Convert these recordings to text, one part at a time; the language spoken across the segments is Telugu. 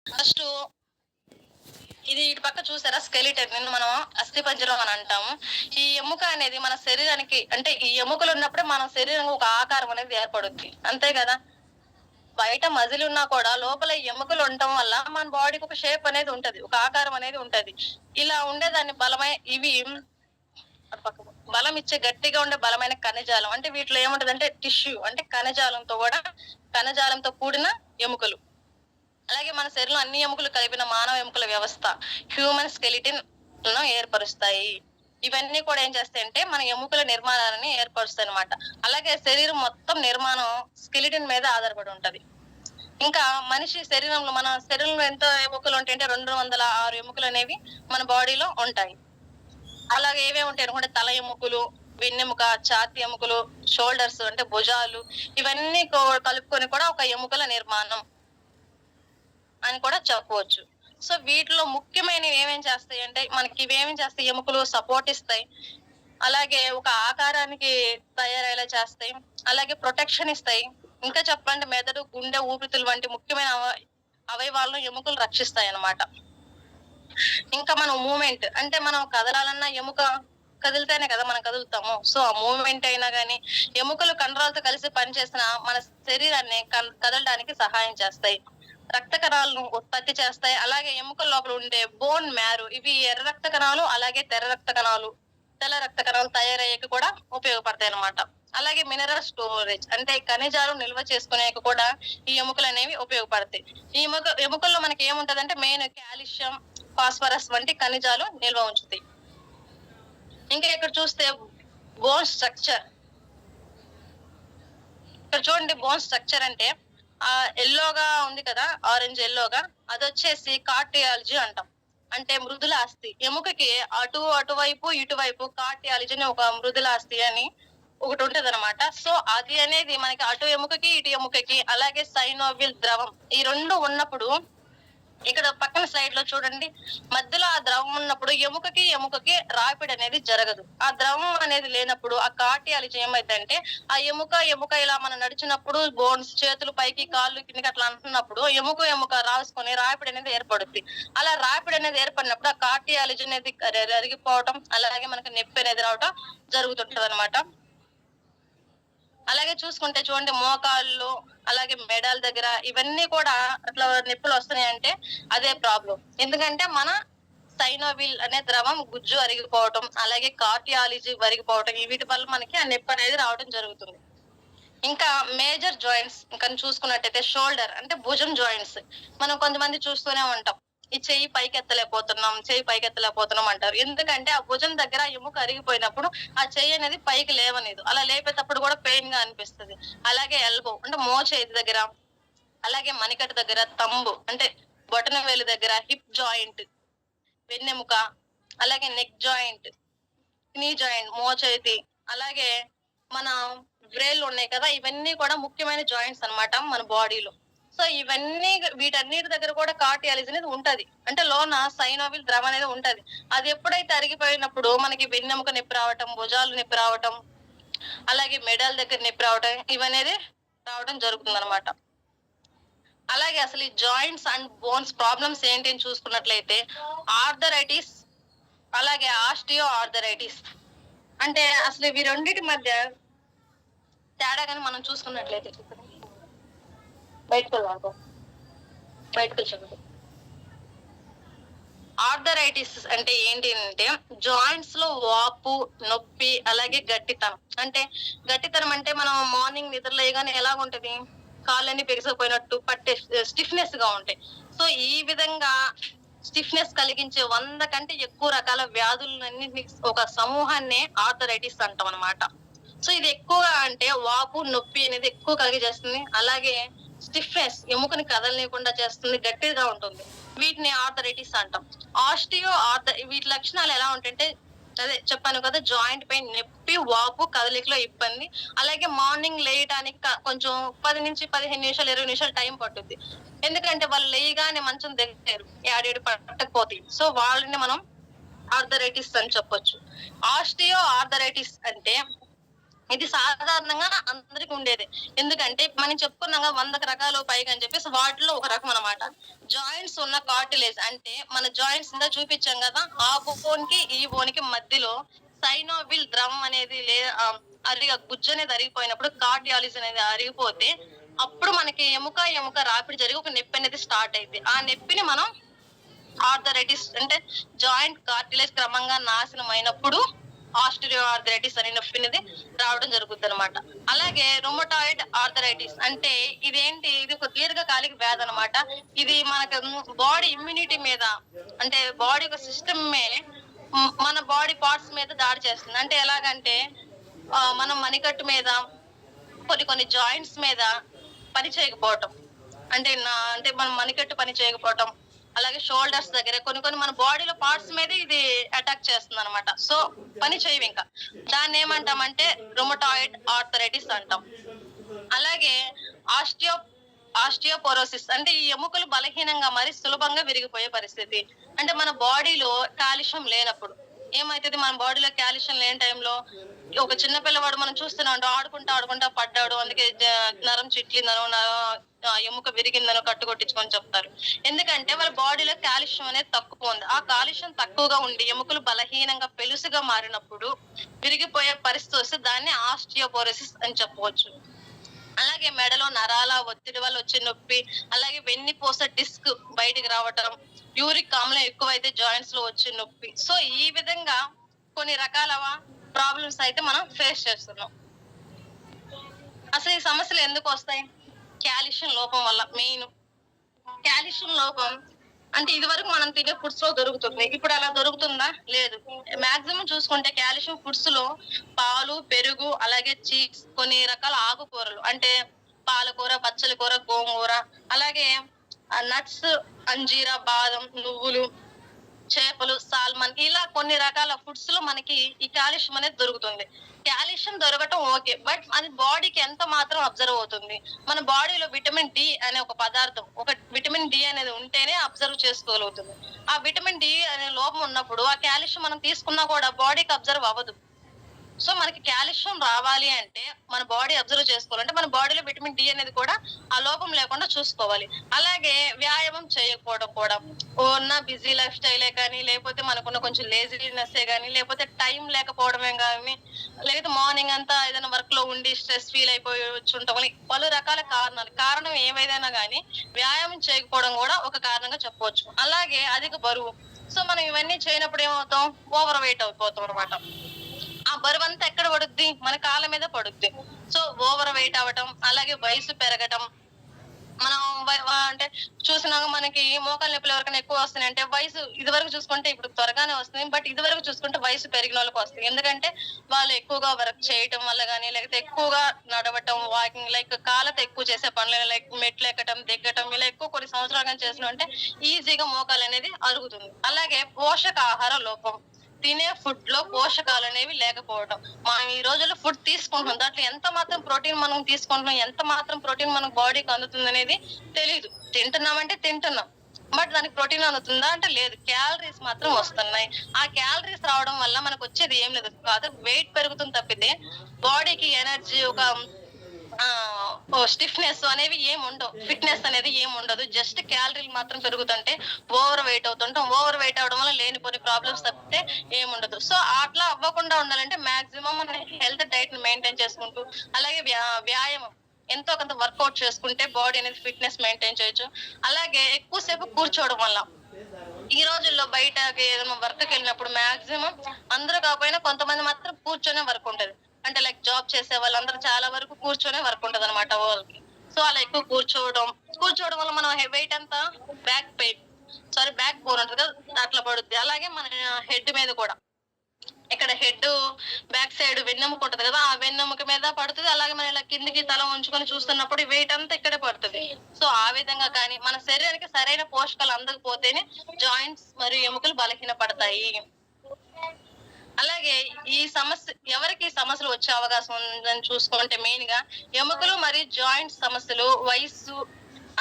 ఫస్ట్ ఇది ఇటు పక్క చూసారా స్కెలిటన్, నిన్ను మనం అస్థిపంజరం అని అంటాము. ఈ ఎముక అనేది మన శరీరానికి, అంటే ఈ ఎముకలు ఉన్నప్పుడే మన శరీరం ఒక ఆకారం అనేది ఏర్పడుద్ది, అంతే కదా. బయట మజిల్ ఉన్నా కూడా లోపల ఎముకలు ఉండటం వల్ల మన బాడీకి ఒక షేప్ అనేది ఉంటది, ఒక ఆకారం అనేది ఉంటది. ఇలా ఉండేదాన్ని ఇవి బలం ఇచ్చే గట్టిగా ఉండే బలమైన కణజాలం. అంటే వీటిలో ఏముంటది అంటే టిష్యూ, అంటే కణజాలంతో కూడిన ఎముకలు. అలాగే మన శరీరంలో అన్ని ఎముకలు కలిపిన మానవ ఎముకల వ్యవస్థ హ్యూమన్ స్కెలిటన్ ఏర్పరుస్తాయి. ఇవన్నీ కూడా ఏం చేస్తాయంటే మన ఎముకల నిర్మాణాన్ని ఏర్పరుస్తాయి అనమాట. అలాగే శరీరం మొత్తం నిర్మాణం స్కెలిటన్ మీద ఆధారపడి ఉంటది. ఇంకా మనిషి శరీరంలో, మన శరీరంలో ఎంత ఎముకలు ఉంటాయంటే 206 ఎముకలు అనేవి మన బాడీలో ఉంటాయి. అలాగే ఏవే ఉంటాయి అనుకుంటే తల ఎముకలు, వెన్నెముక, ఛాతి ఎముకలు, షోల్డర్స్ అంటే భుజాలు, ఇవన్నీ కలుపుకొని కూడా ఒక ఎముకల నిర్మాణం అని కూడా చెప్పవచ్చు. సో వీటిలో ముఖ్యమైనవి ఏమేం చేస్తాయి అంటే మనకి ఇవేమేం చేస్తాయి, ఎముకలు సపోర్ట్ ఇస్తాయి, అలాగే ఒక ఆకారానికి తయారయ్యేలా చేస్తాయి, అలాగే ప్రొటెక్షన్ ఇస్తాయి. ఇంకా చెప్పండి, మెదడు, గుండె, ఊపిరితిత్తులు వంటి ముఖ్యమైన అవయవాలను ఎముకలు రక్షిస్తాయి అన్నమాట. ఇంకా మనం మూమెంట్, అంటే మనం కదలాలన్నా ఎముక కదిలితేనే కదా మనం కదులుతాము. సో ఆ మూవ్మెంట్ అయినా గానీ ఎముకలు కండరాలతో కలిసి పనిచేసిన మన శరీరాన్ని కదలడానికి సహాయం చేస్తాయి. రక్త కణాలను ఉత్పత్తి చేస్తాయి. అలాగే ఎముకల లోపల ఉండే బోన్ మ్యారో, ఇవి ఎర్ర రక్త కణాలు, అలాగే తెల్ల రక్త కణాలు తయారయ్యేకి కూడా ఉపయోగపడతాయి అన్నమాట. అలాగే మినరల్ స్టోరేజ్, అంటే ఖనిజాలు నిల్వ చేసుకునే కూడా ఈ ఎముకలు అనేవి ఉపయోగపడతాయి. ఈ ఎముకల్లో మనకి ఏముంటదంటే మెయిన్ కాల్షియం, ఫాస్ఫరస్ వంటి ఖనిజాలు నిల్వ ఉంచుతాయి. ఇంకా ఇక్కడ చూస్తే బోన్ స్ట్రక్చర్, ఇక్కడ చూడండి బోన్ స్ట్రక్చర్ అంటే ఎల్లోగా ఉంది కదా, ఆరెంజ్ ఎల్లోగా, అది వచ్చేసి కార్డియాలజీ అంటాం. అంటే మృదులాస్థి. ఎముకకి అటువైపు ఇటువైపు కార్డియాలజీ అని ఒక మృదులాస్థి అని ఒకటి ఉంటది అనమాట. సో అది అనేది మనకి అటు ఎముకకి ఇటు ఎముకకి, అలాగే సైనోవిల్ ద్రవం, ఈ రెండు ఉన్నప్పుడు ఇక్కడ పక్కన స్లైడ్ లో చూడండి, మధ్యలో ఆ ద్రవం ఉన్నప్పుడు ఎముకకి రాపిడి అనేది జరగదు. ఆ ద్రవం అనేది లేనప్పుడు ఆ కార్డియాలజీ ఏమైందంటే ఆ ఎముక ఇలా మనం నడిచినప్పుడు బోన్స్, చేతులు పైకి కాళ్ళు కిందకి అట్లా అంటున్నప్పుడు ఎముక రాసుకొని రాపిడి అనేది ఏర్పడుద్ది. అలా రాపిడి అనేది ఏర్పడినప్పుడు ఆ కార్డియాలజీ అనేది అరిగిపోవటం, అలాగే మనకి నొప్పి అనేది రావటం జరుగుతుంటది అనమాట. అలాగే చూసుకుంటే చూడండి మోకాళ్ళు, అలాగే మెడల దగ్గర ఇవన్నీ కూడా అట్లా నొప్పులు వస్తున్నాయంటే అదే ప్రాబ్లం. ఎందుకంటే మన సైనోవిల్ అనే ద్రవం గుజ్జు అరిగిపోవటం, అలాగే కార్డియాలజీ అరిగిపోవటం, వీటి వల్ల మనకి ఆ నొప్పి అనేది రావడం జరుగుతుంది. ఇంకా మేజర్ జాయింట్స్ ఇంకా చూసుకున్నట్టయితే షోల్డర్, అంటే భుజం జాయింట్స్. మనం కొంతమంది చూస్తూనే ఉంటాం, ఈ చెయ్యి పైకెత్తలేకపోతున్నాం అంటారు. ఎందుకంటే ఆ భుజం దగ్గర ఎముక అరిగిపోయినప్పుడు ఆ చెయ్యి అనేది పైకి లేవలేదు, అలా లేపేటప్పుడు కూడా పెయిన్ గా అనిపిస్తుంది. అలాగే ఎల్బో, అంటే మోచేతి దగ్గర, అలాగే మణికట్టు దగ్గర, తంబు అంటే బొటన వేలు దగ్గర, హిప్ జాయింట్, వెన్నెముక, అలాగే నెక్ జాయింట్, నీ జాయింట్, మోచేతి, అలాగే మన బ్రేళ్ళు ఉన్నాయి కదా, ఇవన్నీ కూడా ముఖ్యమైన జాయింట్స్ అన్నమాట మన బాడీలో. సో వీటన్నిటి దగ్గర కూడా కార్డియాలజీ అనేది ఉంటది. అంటే లోన సైనోవిల్ ద్రవం అనేది ఉంటది. అది ఎప్పుడైతే అరిగిపోయినప్పుడు మనకి వెన్నెముక నొప్పి రావటం, భుజాలు నొప్పి రావటం, అలాగే మెడల దగ్గర నొప్పి రావటం, ఇవనేది రావడం జరుగుతుంది అనమాట. అలాగే అసలు ఈ జాయింట్స్ అండ్ బోన్స్ ప్రాబ్లమ్స్ ఏంటి అని చూసుకున్నట్లయితే ఆర్థరైటిస్, అలాగే ఆస్టియో ఆర్థరైటిస్. అంటే అసలు ఇవి రెండింటి మధ్య తేడా కానీ మనం చూసుకున్నట్లయితే బయటకు ఆర్థరైటిస్ అంటే ఏంటి అంటే జాయింట్స్ లో వాపు, నొప్పి, అలాగే గట్టితనం. అంటే గట్టితనం అంటే మనం మార్నింగ్ నిద్రలేయగానే ఎలా ఉంటది, కాళ్ళని పెరిగిపోయినట్టు పట్టే స్టిఫ్నెస్ గా ఉంటాయి. సో ఈ విధంగా స్టిఫ్నెస్ కలిగించే 100 కంటే ఎక్కువ రకాల వ్యాధులన్నింటినీ ఒక సమూహాన్ని ఆర్థరైటిస్ అంటాం అనమాట. సో ఇది ఎక్కువగా అంటే వాపు, నొప్పి అనేది ఎక్కువ కలిగజేస్తుంది. అలాగే స్టిఫ్నెస్, ఎముకని కదలలేకుండా చేస్తుంది, గట్టిగా ఉంటుంది. వీటిని ఆర్థరైటిస్ అంటాం. వీటి లక్షణాలు ఎలా ఉంటాయంటే అదే చెప్పాను కదా, జాయింట్ పెయిన్, నొప్పి, వాపు, కదలికలో ఇబ్బంది, అలాగే మార్నింగ్ లేయడానికి కొంచెం 10 నుంచి 15 నిమిషాలు 20 నిమిషాలు టైం పట్టుద్ది. ఎందుకంటే వాళ్ళు లేయగానే మంచం దిగారు, ఏడేడు పట్టకపోతాయి. సో వాళ్ళని మనం ఆర్థరైటిస్ అని చెప్పొచ్చు. ఆస్టియో ఆర్థరైటిస్ అంటే ఇది సాధారణంగా అందరికి ఉండేది. ఎందుకంటే మనం చెప్పుకున్నాగా 100 రకాలు పైగా అని చెప్పేసి వాటిలో ఒక రకం అనమాట. జాయింట్స్ కార్టిలేజ్ అంటే మన జాయింట్స్ ఇందా చూపించాం కదా, ఆ బోన్ కి ఈ బోన్ కి మధ్యలో సైనోవిల్ ద్రవం అనేది అరిగా గుజ్జు అనేది అరిగిపోయినప్పుడు, కార్డియాలిస్ అనేది అరిగిపోతే అప్పుడు మనకి ఎముక రాపిడి జరిగి ఒక నొప్పి అనేది స్టార్ట్ అయింది. ఆ నొప్పిని మనం ఆర్థరైటిస్ అంటే జాయింట్ కార్టిలేజ్ క్రమంగా నాశనం అయినప్పుడు ఆస్టిరియో ఆర్థరైటిస్ అనే నొప్పి అనేది రావడం జరుగుతుంది అనమాట. అలాగే రుమటాయిడ్ ఆర్థరైటిస్ అంటే ఇది ఒక దీర్ఘకాలిక వ్యాధి అనమాట. ఇది మనకు బాడీ ఇమ్యూనిటీ మీద అంటే బాడీ ఒక సిస్టమ్ మన బాడీ పార్ట్స్ మీద దాడి చేస్తుంది. అంటే ఎలాగంటే మనం మణికట్టు మీద కొన్ని జాయింట్స్ మీద పని చేయకపోవటం, అంటే మనం మణికట్టు పని చేయకపోవటం, అలాగే షోల్డర్స్ దగ్గర కొన్ని మన బాడీలో పార్ట్స్ మీద ఇది అటాక్ చేస్తుంది అనమాట. సో పని చేయవు ఇంకా. దాన్ని ఏమంటామంటే రుమటాయిడ్ ఆర్థరైటిస్ అంటాం. అలాగే ఆస్టియోపోరోసిస్ అంటే ఈ ఎముకలు బలహీనంగా మరి సులభంగా విరిగిపోయే పరిస్థితి. అంటే మన బాడీలో కాల్షియం లేనప్పుడు ఏమైతుంది, మన బాడీలో కాల్షియం లేని టైంలో ఒక చిన్న పిల్లవాడు మనం చూస్తున్నాం, ఆడుకుంటా పడ్డాడు, అందుకే నరం చిట్లిందనో ఎముక విరిగిందనో కట్టు కొట్టించుకొని చెప్తారు. ఎందుకంటే వాళ్ళ బాడీలో కాల్షియం అనేది తక్కువ ఉంది. ఆ కాల్షియం తక్కువగా ఉండి ఎముకలు బలహీనంగా పెలుసుగా మారినప్పుడు విరిగిపోయే పరిస్థితి వస్తే దాన్ని ఆస్టియోపోరోసిస్ అని చెప్పవచ్చు. అలాగే మెడలో నరాల ఒత్తిడి వల్ల వచ్చే నొప్పి, అలాగే వెన్నుపూస డిస్క్ బయటికి రావటం, యూరిక్ ఆమ్లం ఎక్కువైతే జాయింట్స్ లో వచ్చే నొప్పి. సో ఈ విధంగా కొన్ని రకాల ప్రాబ్లమ్స్ అయితే మనం ఫేస్ చేస్తున్నాం. అసలు ఈ సమస్యలు ఎందుకు వస్తాయి? కాల్షియం లోపం వల్ల. మెయిన్ కాల్షియం లోపం అంటే ఇది వరకు మనం తినే ఫుడ్స్ లో దొరుకుతుంది, ఇప్పుడు అలా దొరుకుతుందా? లేదు. మాక్సిమం చూసుకుంటే కాల్షియం ఫుడ్స్ లో పాలు, పెరుగు, అలాగే చీజ్, కొన్ని రకాల ఆకుకూరలు అంటే పాలకూర, బచ్చల కూర, గోంగూర, అలాగే నట్స్, అంజీరా, బాదం, నువ్వులు, చేపలు, సాల్మన్, ఇలా కొన్ని రకాల ఫుడ్స్ లో మనకి ఈ కాల్షియం అనేది దొరుకుతుంది. కాల్షియం దొరకటం ఓకే, బట్ అది బాడీకి ఎంత మాత్రం అబ్జర్వ్ అవుతుంది? మన బాడీలో విటమిన్ డి అనే ఒక పదార్థం, ఒక విటమిన్ డి అనేది ఉంటేనే అబ్జర్వ్ చేసుకోగలుగుతుంది. ఆ విటమిన్ డి అనే లోపం ఉన్నప్పుడు ఆ కాల్షియం మనం తీసుకున్నా కూడా బాడీకి అబ్జర్వ్ అవ్వదు. సో మనకి కాల్షియం రావాలి అంటే మన బాడీ అబ్జర్వ్ చేసుకోవాలంటే మన బాడీలో విటమిన్ డి అనేది కూడా ఆ లోపం లేకుండా చూసుకోవాలి. అలాగే వ్యాయామం చేయకపోవడం కూడా ఉన్న బిజీ లైఫ్ స్టైలే కానీ, లేకపోతే మనకున్న కొంచెం లేజినెస్ కానీ, లేకపోతే టైం లేకపోవడమే కానీ, లేకపోతే మార్నింగ్ అంతా ఏదైనా వర్క్ లో ఉండి స్ట్రెస్ ఫీల్ అయిపోయి వచ్చుంటాం, పలు రకాల కారణం ఏమైనా కానీ వ్యాయామం చేయకపోవడం కూడా ఒక కారణంగా చెప్పవచ్చు. అలాగే అధిక బరువు. సో మనం ఇవన్నీ చేయనప్పుడు ఏమవుతాం? ఓవర్ వెయిట్ అయిపోతాం అనమాట. ఆ బరువంతా ఎక్కడ పడుద్ది? మన కాళ్ళ మీద పడుద్ది. సో ఓవర్ వెయిట్ అవ్వటం, అలాగే వయసు పెరగటం. మనం అంటే చూసినాక మనకి మోకాలు నొప్పులు ఎవరికైనా ఎక్కువ వస్తున్నాయి అంటే వయసు ఇది వరకు చూసుకుంటే ఇప్పుడు త్వరగానే వస్తుంది, బట్ ఇది వరకు చూసుకుంటే వయసు పెరిగిన వాళ్ళకి వస్తాయి. ఎందుకంటే వాళ్ళు ఎక్కువగా వర్క్ చేయటం వల్ల కానీ, లేకపోతే ఎక్కువగా నడవటం, వాకింగ్, లైక్ కాళ్ళతో ఎక్కువ చేసే పనులు, లైక్ మెట్లు ఎక్కటం, దిగ్గటం, ఇలా ఎక్కువ కొన్ని సంవత్సరాలుగా చేసిన అంటే ఈజీగా మోకాలు అనేది అరుగుతుంది. అలాగే పోషకాహార లోపం, తినే ఫుడ్ లో పోషకాలు అనేవి లేకపోవడం. మనం ఈ రోజుల్లో ఫుడ్ తీసుకుంటున్నాం, దాంట్లో ఎంత మాత్రం ప్రోటీన్ మనం తీసుకుంటున్నాం, ఎంత మాత్రం ప్రోటీన్ మన బాడీకి అందుతుంది అనేది తెలియదు. తింటున్నామంటే తింటున్నాం, బట్ దానికి ప్రోటీన్ అందుతుందా అంటే లేదు. క్యాలరీస్ మాత్రం వస్తున్నాయి. ఆ క్యాలరీస్ రావడం వల్ల మనకు వచ్చేది ఏం లేదు, కాదు వెయిట్ పెరుగుతుంది తప్పితే బాడీకి ఎనర్జీ, ఒక స్టిఫ్నెస్ అనేవి ఏమి ఉండవు, ఫిట్నెస్ అనేది ఏమి ఉండదు. జస్ట్ క్యాలరీలు మాత్రం పెరుగుతుంటే ఓవర్ వెయిట్ అవుతుంటాం. ఓవర్ వెయిట్ అవడం వల్ల లేనిపోని ప్రాబ్లమ్స్ తప్పితే ఏముండదు. సో అట్లా అవ్వకుండా ఉండాలంటే మాక్సిమం మన హెల్త్ డైట్ ని మెయింటైన్ చేసుకుంటూ, అలాగే వ్యాయామం ఎంతో కొంత వర్కౌట్ చేసుకుంటే బాడీ అనేది ఫిట్నెస్ మెయింటైన్ చేయొచ్చు. అలాగే ఎక్కువసేపు కూర్చోవడం వల్ల ఈ రోజుల్లో బయటకి ఏదైనా వర్క్ వెళ్ళినప్పుడు మాక్సిమం అందరూ కాకపోయినా కొంతమంది మాత్రం కూర్చొనే వర్క్ ఉంటది. అంటే లైక్ జాబ్ చేసే వాళ్ళందరూ చాలా వరకు కూర్చొనే వర్క్ ఉంటది అనమాట వాళ్ళకి. సో అలా ఎక్కువ కూర్చోవడం వల్ల మనం వెయిట్ అంతా బ్యాక్ బోన్ ఉంటుంది కదా, అట్లా పడుద్ది. అలాగే మన హెడ్ మీద కూడా, ఇక్కడ హెడ్ బ్యాక్ సైడ్ వెన్నెముక ఉంటది కదా, ఆ వెన్నెముక మీద పడుతుంది. అలాగే మనం ఇలా కిందికి తల ఉంచుకొని చూస్తున్నప్పుడు వెయిట్ అంతా ఇక్కడే పడుతుంది. సో ఆ విధంగా కానీ మన శరీరానికి సరైన పోషకాలు అందకపోతేనే జాయింట్స్ మరియు ఎముకలు బలహీన పడతాయి. అలాగే ఎవరికి ఈ సమస్యలు వచ్చే అవకాశం ఉందని చూసుకుంటే మెయిన్ గా ఎముకలు మరియు జాయింట్ సమస్యలు వయస్సు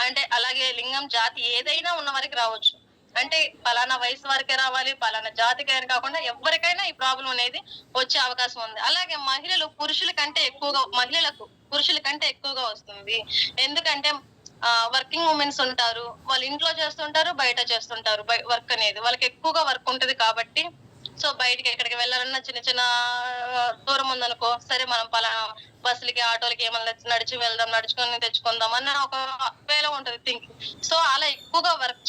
అంటే అలాగే లింగం, జాతి ఏదైనా ఉన్న వారికి రావచ్చు. అంటే పలానా వయసు వరకే రావాలి, పలానా జాతికి అని కాకుండా ఎవరికైనా ఈ ప్రాబ్లం అనేది వచ్చే అవకాశం ఉంది. అలాగే మహిళలకు పురుషుల కంటే ఎక్కువగా వస్తుంది. ఎందుకంటే వర్కింగ్ ఉమెన్స్ ఉంటారు. వాళ్ళు ఇంట్లో చేస్తుంటారు, బయట చేస్తుంటారు. వర్క్ అనేది. వాళ్ళకి ఎక్కువగా వర్క్ ఉంటది కాబట్టి సో బయటికి ఎక్కడికి వెళ్ళాలన్నా చిన్న చిన్న దూరం ఉందనుకో, సరే మనం పలానా బస్సులకి, ఆటోలకి ఏమన్నా నడిచి వెళ్దాం, నడుచుకొని తెచ్చుకుందాం అన్న ఒక వేలో ఉంటది థింకింగ్. సో అలా ఎక్కువగా వర్క్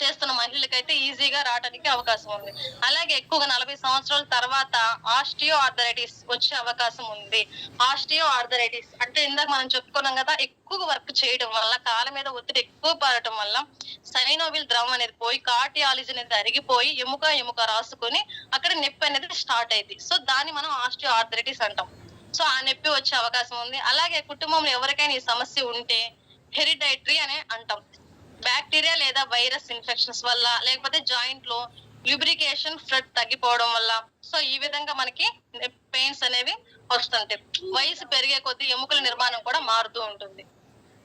చేస్తున్న మహిళలకైతే ఈజీగా రావడానికి అవకాశం ఉంది. అలాగే ఎక్కువగా 40 సంవత్సరాల తర్వాత ఆస్టియో ఆర్థరైటిస్ వచ్చే అవకాశం ఉంది. ఆస్టియో ఆర్థరైటిస్ అంటే ఇందాక మనం చెప్పుకున్నాం కదా, ఎక్కువ వర్క్ చేయడం వల్ల, కాళ్ళ మీద ఒత్తిడి ఎక్కువ పడటం వల్ల సైనోవిల్ ద్రవం అనేది పోయి కార్డియాలజీ అనేది అరిగిపోయి ఎముక రాసుకొని అక్కడ నొప్పి అనేది స్టార్ట్ అయింది. సో దాన్ని మనం ఆస్టియో ఆర్థరైటిస్ అంటాం. సో ఆ నొప్పి వచ్చే అవకాశం ఉంది. అలాగే కుటుంబంలో ఎవరికైనా ఈ సమస్య ఉంటే హెరిడైటరీ అని అంటాం. బ్యాక్టీరియా లేదా వైరస్ ఇన్ఫెక్షన్స్ వల్ల, లేకపోతే జాయింట్ లో ల్యూబ్రికేషన్ ఫ్లడ్ తగ్గిపోవడం వల్ల, సో ఈ విధంగా మనకి పెయిన్స్ అనేవి వస్తుంటాయి. వయసు పెరిగే కొద్దీ ఎముకల నిర్మాణం కూడా మారుతూ ఉంటుంది.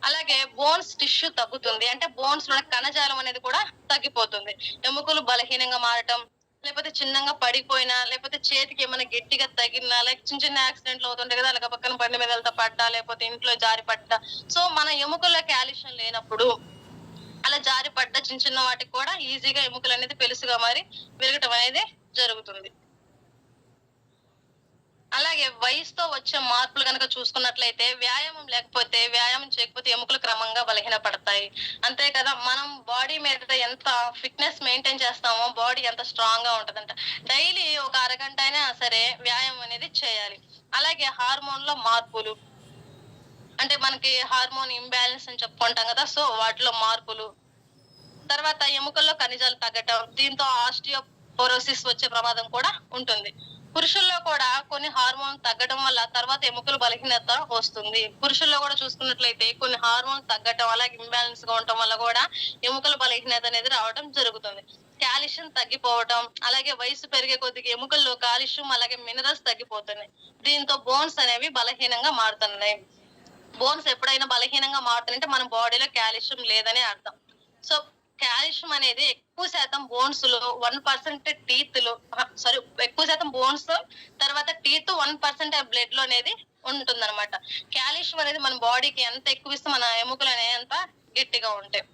అలాగే బోన్స్ టిష్యూ తగ్గుతుంది. అంటే బోన్స్ లో కణజాలం అనేది కూడా తగ్గిపోతుంది. ఎముకలు బలహీనంగా మారటం, లేకపోతే చిన్నగా పడిపోయినా, లేకపోతే చేతికి ఏమైనా గట్టిగా తగిలినా, లైక్ చిన్న చిన్న యాక్సిడెంట్లు అవుతుంటాయి కదా, అలాగ పక్కన బండి మీద వెళ్తా పడ్డా, లేకపోతే ఇంట్లో జారి పడ్డా, సో మన ఎముకల్లో కాల్షియం లేనప్పుడు అలా జారి పడ్డ చిన్న చిన్న వాటికి కూడా ఈజీగా ఎముకలు అనేది పెలుసుగా మారి విరగటం అనేది జరుగుతుంది. అలాగే వయసుతో వచ్చే మార్పులు కనుక చూసుకున్నట్లయితే వ్యాయామం చేయకపోతే ఎముకలు క్రమంగా బలహీన పడతాయి. అంతే కదా, మనం బాడీ మీద ఎంత ఫిట్నెస్ మెయింటైన్ చేస్తామో బాడీ ఎంత స్ట్రాంగ్ గా ఉంటదంట. డైలీ ఒక అరగంట అయినా సరే వ్యాయామం అనేది చేయాలి. అలాగే హార్మోన్ లో మార్పులు, అంటే మనకి హార్మోన్ ఇంబ్యాలెన్స్ అని చెప్పుకుంటాం కదా, సో వాటిలో మార్పులు, తర్వాత ఎముకల్లో ఖనిజాలు తగ్గటం, దీంతో ఆస్టియోపోరోసిస్ వచ్చే ప్రమాదం కూడా ఉంటుంది. పురుషుల్లో కూడా కొన్ని హార్మోన్ తగ్గడం వల్ల తర్వాత ఎముకలు బలహీనత వస్తుంది. పురుషుల్లో కూడా చూసుకున్నట్లయితే కొన్ని హార్మోన్ తగ్గటం, అలాగే ఇంబ్యాలెన్స్ గా ఉండటం వల్ల కూడా ఎముకల బలహీనత అనేది రావడం జరుగుతుంది. కాల్షియం తగ్గిపోవటం, అలాగే వయసు పెరిగే కొద్దిగా ఎముకల్లో కాల్షియం అలాగే మినరల్స్ తగ్గిపోతున్నాయి. దీంతో బోన్స్ అనేవి బలహీనంగా మారుతున్నాయి. బోన్స్ ఎప్పుడైనా బలహీనంగా మారుతుందంటే మన బాడీలో కాల్షియం లేదని అర్థం. సో కాల్షియం అనేది ఎక్కువ శాతం బోన్స్ లో 1% టీత్ లో, ఎక్కువ శాతం బోన్స్ తర్వాత టీత్ 1% బ్లడ్ లో అనేది ఉంటుందన్నమాట. కాల్షియం అనేది మన బాడీకి ఎంత ఎక్కువ ఇస్తే మన ఎముకలు అనేది అంత గట్టిగా ఉంటాయి.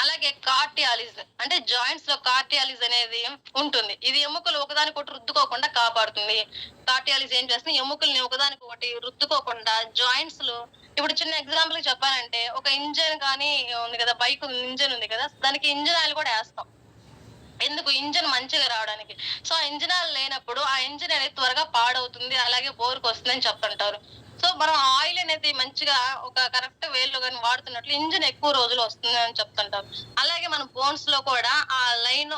అలాగే కార్డియాలిజ్ అంటే జాయింట్స్ లో కార్డియాలిజ్ అనేది ఉంటుంది. ఇది ఎముకలు ఒకదానికొకటి రుద్దుకోకుండా కాపాడుతుంది. కార్డియాలిజ్ ఏం చేస్తుంది, ఎముకల్ని ఒకదానికొకటి రుద్దుకోకుండా జాయింట్స్ లో, ఇప్పుడు చిన్న ఎగ్జాంపుల్ చెప్పాలంటే ఒక ఇంజన్ కానీ ఉంది కదా, బైక్ ఇంజన్ ఉంది కదా, దానికి ఇంజన్ ఆయిల్ కూడా వేస్తాం. ఎందుకు, ఇంజన్ మంచిగా రావడానికి. సో ఆ ఇంజన్ ఆయిల్ లేనప్పుడు ఆ ఇంజన్ అనేది త్వరగా పాడవుతుంది, అలాగే బోర్కు వస్తుంది అని చెప్తుంటారు. సో మనం ఆయిల్ అనేది మంచిగా ఒక కరెక్ట్ వేలో కానీ వాడుతున్నట్లు ఇంజన్ ఎక్కువ రోజులు వస్తుంది అని చెప్తుంటారు. అలాగే మన బోన్స్ లో కూడా ఆ లైన్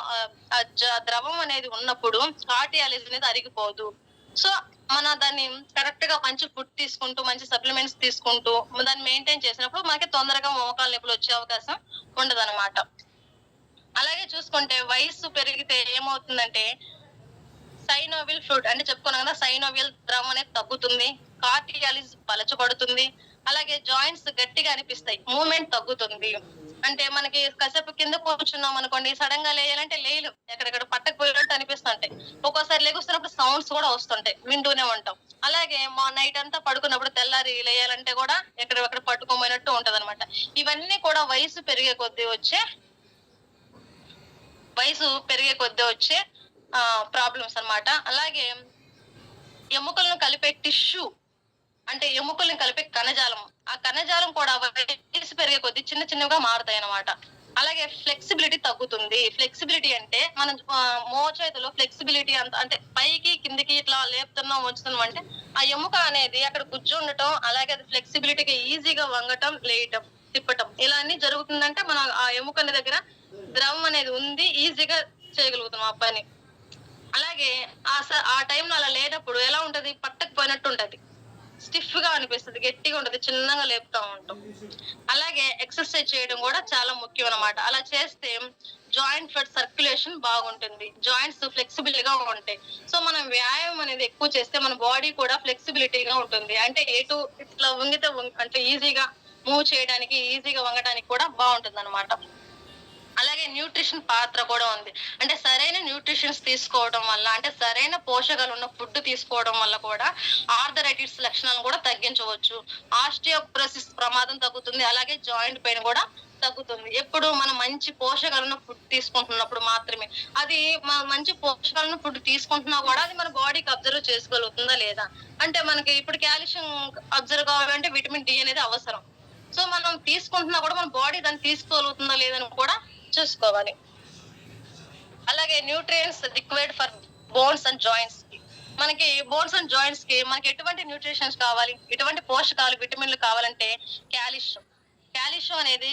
ద్రవం అనేది ఉన్నప్పుడు కార్డియాలిజ్ అనేది అరిగిపోదు. సో మన దాన్ని కరెక్ట్ గా మంచి ఫుడ్ తీసుకుంటూ, మంచి సప్లిమెంట్స్ తీసుకుంటూ దాన్ని మెయింటైన్ చేసినప్పుడు మనకి తొందరగా మోకాలు నొప్పులు వచ్చే అవకాశం ఉండదన్నమాట. అలాగే చూసుకుంటే వయస్సు పెరిగితే ఏమవుతుందంటే సైనోవిల్ ఫ్లూయిడ్ అంటే చెప్పుకున్నాం కదా, సైనోవిల్ ద్రవం అనేది తగ్గుతుంది, కార్డియాలిజ్ పలచబడుతుంది, అలాగే జాయింట్స్ గట్టిగా అనిపిస్తాయి, మూవ్మెంట్ తగ్గుతుంది. అంటే మనకి కాసేపు కింద కూర్చున్నాం అనుకోండి, సడన్ గా లేయాలంటే లేయలేం, ఎక్కడెక్కడ పట్టకపోయినట్టు అనిపిస్తుంటాయి. ఒక్కోసారి లెగుస్తున్నప్పుడు సౌండ్స్ కూడా వస్తుంటాయి, వింటూనే ఉంటాం. అలాగే మా నైట్ అంతా పడుకున్నప్పుడు తెల్లారి లేయాలంటే కూడా ఎక్కడ పట్టుకోపోయినట్టు ఉంటది అనమాట. ఇవన్నీ కూడా వయసు పెరిగే కొద్దీ వచ్చే ప్రాబ్లమ్స్ అన్నమాట. అలాగే ఎముకలను కలిపే టిష్యూ అంటే ఎముకలను కలిపే కణజాలం, ఆ కణజాలం కూడా వయసు పెరిగే కొద్దీ చిన్న చిన్నగా మారుతాయి అన్నమాట. అలాగే ఫ్లెక్సిబిలిటీ తగ్గుతుంది. ఫ్లెక్సిబిలిటీ అంటే మనం మోచేతిలో ఫ్లెక్సిబిలిటీ అంటే పైకి కిందికి ఇట్లా లేపుతున్నాం ఉంచుతున్నాం అంటే ఆ ఎముక అనేది అక్కడ గుజ్జు ఉండటం, అలాగే అది ఫ్లెక్సిబిలిటీగా ఈజీగా వంగటం, లేయటం, తిప్పటం ఇలా అన్ని జరుగుతుందంటే మనం ఆ ఎముక దగ్గర ద్రవం అనేది ఉంది, ఈజీగా చేయగలుగుతాం ఆ పని. అలాగే ఆ టైంలో అలా లేనప్పుడు ఎలా ఉంటది, పట్టకపోయినట్టు ఉంటది, స్టిఫ్ గా అనిపిస్తుంది, గట్టిగా ఉంటది, చిన్నగా లేపుతా ఉంటాం. అలాగే ఎక్సర్సైజ్ చేయడం కూడా చాలా ముఖ్యం అన్నమాట. అలా చేస్తే జాయింట్ బ్లడ్ సర్క్యులేషన్ బాగుంటుంది, జాయింట్స్ ఫ్లెక్సిబుల్ గా ఉంటాయి. సో మనం వ్యాయామం అనేది ఎక్కువ చేస్తే మన బాడీ కూడా ఫ్లెక్సిబిలిటీగా ఉంటుంది. అంటే ఎటు ఇట్లా వంగితే అంటే ఈజీగా మూవ్ చేయడానికి, ఈజీగా వంగడానికి కూడా బాగుంటుంది అన్నమాట. అలాగే న్యూట్రిషన్ పాత్ర కూడా ఉంది. అంటే సరైన న్యూట్రిషన్స్ తీసుకోవడం వల్ల, అంటే సరైన పోషకాలు ఉన్న ఫుడ్ తీసుకోవడం వల్ల కూడా ఆర్థరైటిస్ లక్షణాలను కూడా తగ్గించవచ్చు. ఆస్టియోపోరోసిస్ ప్రమాదం తగ్గుతుంది. అలాగే జాయింట్ పెయిన్ కూడా తగ్గుతుంది. ఎప్పుడు మనం మంచి పోషకాలున్న ఫుడ్ తీసుకుంటున్నప్పుడు మాత్రమే. అది మంచి పోషకాలున్న ఫుడ్ తీసుకుంటున్నా కూడా అది మన బాడీకి అబ్జర్వ్ చేసుకోగలుగుతుందా లేదా? అంటే మనకి ఇప్పుడు కాల్షియం అబ్జర్వ్ కావాలంటే విటమిన్ డి అనేది అవసరం. సో మనం తీసుకుంటున్నా కూడా మన బాడీ దాన్ని తీసుకోగలుగుతుందా లేదని కూడా చూసుకోవాలి. అలాగే nutrients required for bones and joints కి, మనకి బోన్స్ అండ్ జాయింట్స్ కి మనకి ఎటువంటి న్యూట్రిషన్స్ కావాలి, ఎటువంటి పోషకాలు విటమిన్లు కావాలంటే కాల్షియం. కాల్షియం అనేది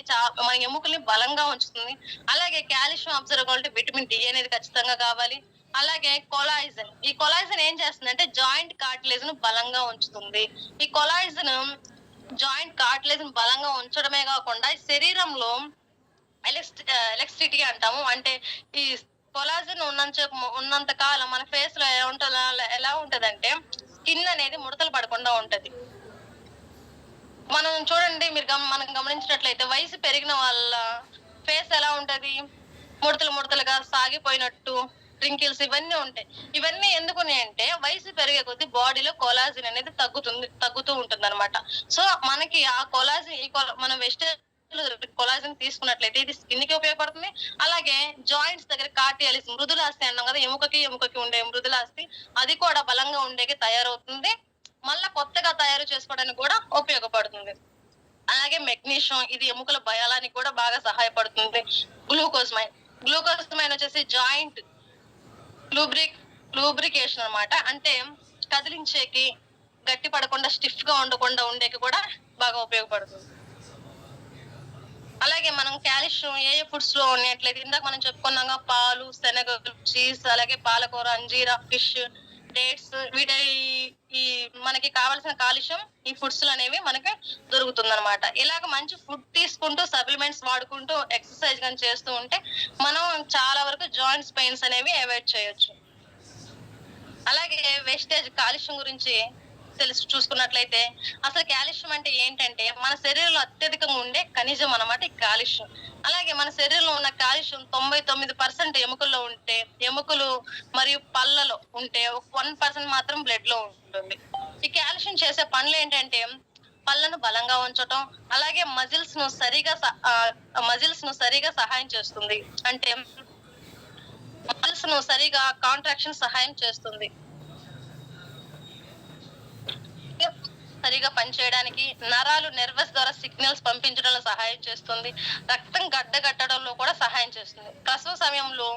మన ఎముకల్ని బలంగా ఉంచుతుంది. అలాగే కాల్షియం అబ్జర్వ్ కావాలంటే విటమిన్ డి అనేది ఖచ్చితంగా కావాలి. అలాగే కొలాయిజన్, ఈ కొలాయిజన్ ఏం చేస్తుందంటే జాయింట్ కార్టిలేజ్ ను బలంగా ఉంచుతుంది. ఈ కొలాయిజన్ జాయింట్ కార్టిలేజ్ ను బలంగా ఉంచడమే కాకుండా శరీరంలో ఎలక్ట్రిసిటీ అంటాము. అంటే ఈ కొలాజన్ ఉన్నంత కాలం మన ఫేస్ లో ఎలా ఉంటదంటే స్కిన్ అనేది ముడతలు పడకుండా ఉంటది. మనం చూడండి, మనం గమనించినట్లయితే వయసు పెరిగిన వాళ్ళ ఫేస్ ఎలా ఉంటది, ముడతలుగా సాగిపోయినట్టు, రింకిల్స్ ఇవన్నీ ఉంటాయి. ఇవన్నీ ఎందుకుని అంటే వయసు పెరిగే కొద్దీ బాడీలో కొలాజిన్ అనేది తగ్గుతూ ఉంటుంది అనమాట. సో మనకి ఆ కొలాజిన్ మనం కొలాజిన్ తీసుకున్నట్లయితే ఇది స్కిన్ కి ఉపయోగపడుతుంది. అలాగే జాయింట్స్ దగ్గర కార్టియాలిస్ మృదులాస్తి అన్నాం కదా, ఎముకకి ఉండే మృదులాస్తి, అది కూడా బలంగా ఉండేకి తయారవుతుంది. మళ్ళా కొత్తగా తయారు చేసుకోవడానికి కూడా ఉపయోగపడుతుంది. అలాగే మెగ్నీషియం, ఇది ఎముకల బలానికి కూడా బాగా సహాయపడుతుంది. గ్లూకోజమైన్ వచ్చేసి జాయింట్ లూబ్రికేషన్ అన్నమాట. అంటే కదిలించేకి, గట్టి పడకుండా స్టిఫ్ గా ఉండకుండా ఉండేకి కూడా బాగా ఉపయోగపడుతుంది. అలాగే మనం కాల్షియం ఏ ఫుడ్స్ లో ఉన్నట్లయితే ఇందాక మనం చెప్పుకున్నాగా పాలు, శనగలు, చీజ్, అలాగే పాలకూర, అంజీరా, ఫిష్, డేట్స్, ఈ మనకి కావాల్సిన కాల్షియం ఈ ఫుడ్స్ అనేవి మనకి దొరుకుతుంది అనమాట. ఇలాగ మంచి ఫుడ్ తీసుకుంటూ సప్లిమెంట్స్ వాడుకుంటూ ఎక్సర్సైజ్ కానీ చేస్తూ ఉంటే మనం చాలా వరకు జాయింట్స్ పెయిన్స్ అనేవి అవాయిడ్ చేయొచ్చు. అలాగే వేస్టేజ్ కాల్షియం గురించి చూసుకున్నట్లయితే అసలు కాల్షియం అంటే ఏంటంటే మన శరీరంలో అత్యధికంగా ఉండే ఖనిజం అన్నమాట ఈ కాల్షియం. అలాగే మన శరీరంలో ఉన్న కాల్షియం 99% ఎముకల్లో ఉంటే, ఎముకలు మరియు పళ్ళలో ఉంటే 1% మాత్రం బ్లడ్ లో ఉంటుంది. ఈ కాల్షియం చేసే పనులు ఏంటంటే పళ్ళను బలంగా ఉంచటం, అలాగే మజిల్స్ ను సరిగా సహాయం చేస్తుంది. అంటే మజిల్స్ ను సరిగా కాంట్రాక్షన్ సహాయం చేస్తుంది. సరిగా పనిచేయడానికి, నరాలు నెర్వస్ ద్వారా సిగ్నల్స్ పంపించడంలో సహాయం చేస్తుంది. రక్తం గడ్డగట్టడంలో కూడా సహాయం చేస్తుంది. ప్రసవ సమయంలో